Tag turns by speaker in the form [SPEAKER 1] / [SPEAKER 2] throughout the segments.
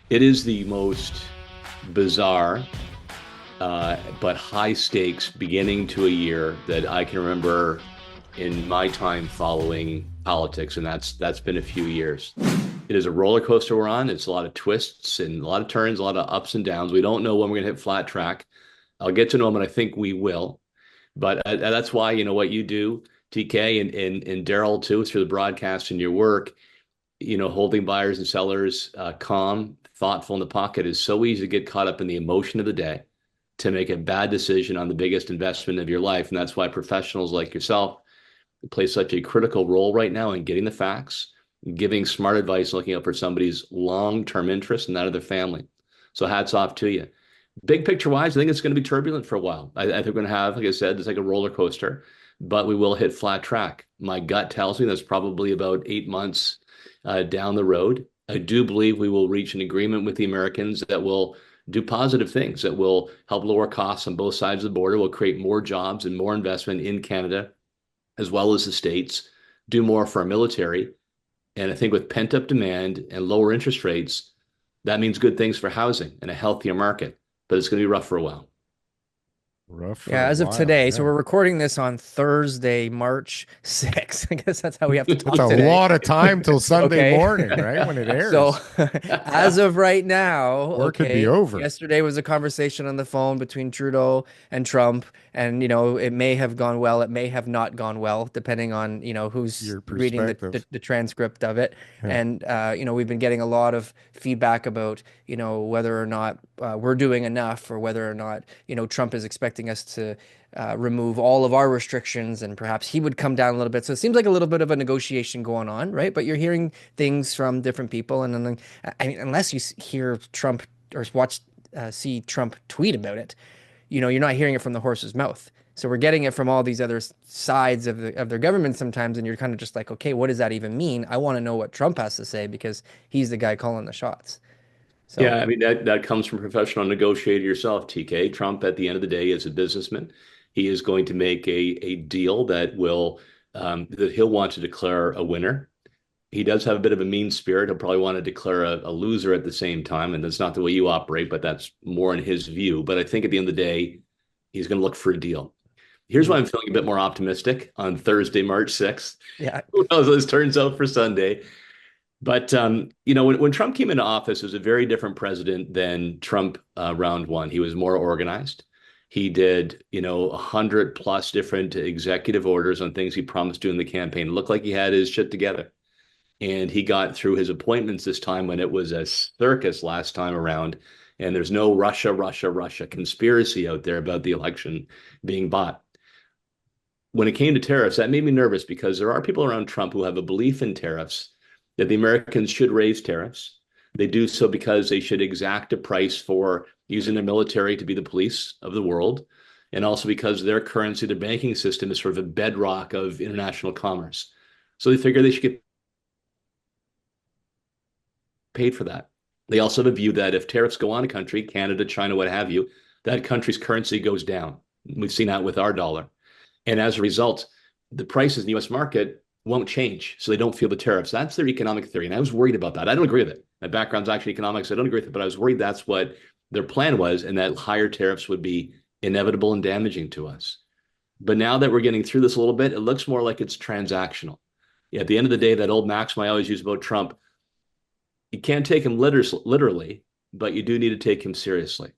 [SPEAKER 1] It is the most bizarre, but high stakes beginning to a year that I can remember in my time following politics, and that's been a few years. It is a roller coaster we're on. It's a lot of twists and a lot of turns, a lot of ups and downs. We don't know when we're going to hit flat track. I'll get to know them, and I think we will. But that's why, what you do, TK, and Darryl too, through the broadcast and your work, holding buyers and sellers calm, thoughtful in the pocket is so easy to get caught up in the emotion of the day to make a bad decision on the biggest investment of your life. And that's why professionals like yourself play such a critical role right now in getting the facts, giving smart advice, looking out for somebody's long-term interest and that of their family. So hats off to you. Big picture wise, I think it's going to be turbulent for a while. I think we're going to have, like I said, it's like a roller coaster, but we will hit flat track. My gut tells me that's probably about 8 months down the road. I do believe we will reach an agreement with the Americans that will do positive things, that will help lower costs on both sides of the border, will create more jobs and more investment in Canada, as well as the States, do more for our military. And I think with pent up demand and lower interest rates, that means good things for housing and a healthier market. But it's going to be rough for a while.
[SPEAKER 2] Rough for
[SPEAKER 3] Yeah,
[SPEAKER 2] a
[SPEAKER 3] as of
[SPEAKER 2] while.
[SPEAKER 3] today. So
[SPEAKER 2] Yeah.
[SPEAKER 3] we're recording this on Thursday, March 6th. I guess that's how we have to
[SPEAKER 2] It's
[SPEAKER 3] talk
[SPEAKER 2] a
[SPEAKER 3] today.
[SPEAKER 2] lot of time till Sunday
[SPEAKER 3] Okay.
[SPEAKER 2] morning, right? When it
[SPEAKER 3] So
[SPEAKER 2] airs.
[SPEAKER 3] as of right now,
[SPEAKER 2] Or it could be
[SPEAKER 3] okay,
[SPEAKER 2] over.
[SPEAKER 3] yesterday was a conversation on the phone between Trudeau and Trump, and it may have gone well, it may have not gone well, depending on, who's
[SPEAKER 2] Your
[SPEAKER 3] reading the,
[SPEAKER 2] perspective.
[SPEAKER 3] the, the transcript of it.
[SPEAKER 2] Yeah.
[SPEAKER 3] And we've been getting a lot of feedback about, whether or not we're doing enough, or whether or not, Trump is expecting us to remove all of our restrictions, and perhaps he would come down a little bit. So it seems like a little bit of a negotiation going on, right? But you're hearing things from different people, and then I mean, unless you hear Trump or see Trump tweet about it, you're not hearing it from the horse's mouth. So we're getting it from all these other sides of their government sometimes, and you're kind of just like, okay, what does that even mean? I want to know what Trump has to say because he's the guy calling the shots.
[SPEAKER 1] Yeah,
[SPEAKER 3] So
[SPEAKER 1] I mean that comes from professional negotiator yourself, TK. Trump, at the end of the day, is a businessman. He is going to make a deal that he'll want to declare a winner. He does have a bit of a mean spirit. He'll probably want to declare a loser at the same time, and that's not the way you operate, but that's more in his view. But I think at the end of the day, he's going to look for a deal. Here's why
[SPEAKER 3] mhm.
[SPEAKER 1] I'm feeling a bit more optimistic on Thursday, March 6th.
[SPEAKER 3] Yeah,
[SPEAKER 1] Who knows how this turns out for Sunday? But when Trump came into office, it was a very different president than Trump round one. He was more organized. He did, 100 plus different executive orders on things he promised to in the campaign. It looked like he had his shit together. And he got through his appointments this time when it was a circus last time around. And there's no Russia, Russia, Russia conspiracy out there about the election being bought. When it came to tariffs, that made me nervous because there are people around Trump who have a belief in tariffs, that the Americans should raise tariffs. They do so because they should exact a price for using their military to be the police of the world, and also because their currency, their banking system, is sort of a bedrock of international commerce. So they figure they should get paid for that. They also have a view that if tariffs go on a country, Canada, China, what have you, that country's currency goes down. We've seen that with our dollar. And as a result, the prices in the US market won't change. So they don't feel the tariffs. That's their economic theory. And I was worried about that. I don't agree with it. My background's actually economics. I don't agree with it, but I was worried that's what their plan was, and that higher tariffs would be inevitable and damaging to us. But now that we're getting through this a little bit, it looks more like it's transactional. Yeah, at the end of the day, that old maxim I always use about Trump, you can't take him literally, but you do need to take him seriously.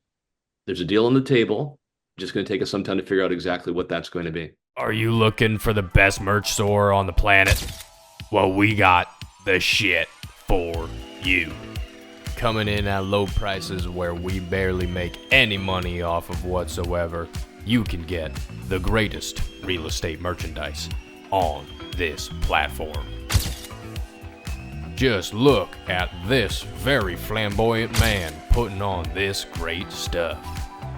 [SPEAKER 1] There's a deal on the table. Just going to take us some time to figure out exactly what that's going to be.
[SPEAKER 4] Are you looking for the best merch store on the planet? Well, we got the shit for you. Coming in at low prices where we barely make any money off of whatsoever, you can get the greatest real estate merchandise on this platform. Just look at this very flamboyant man putting on this great stuff.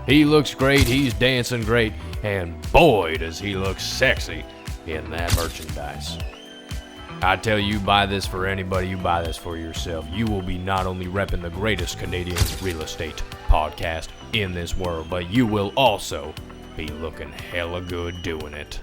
[SPEAKER 4] He looks great, he's dancing great, and boy does he look sexy in that merchandise. I tell you, buy this for anybody, you buy this for yourself. You will be not only repping the greatest Canadian real estate podcast in this world, but you will also be looking hella good doing it.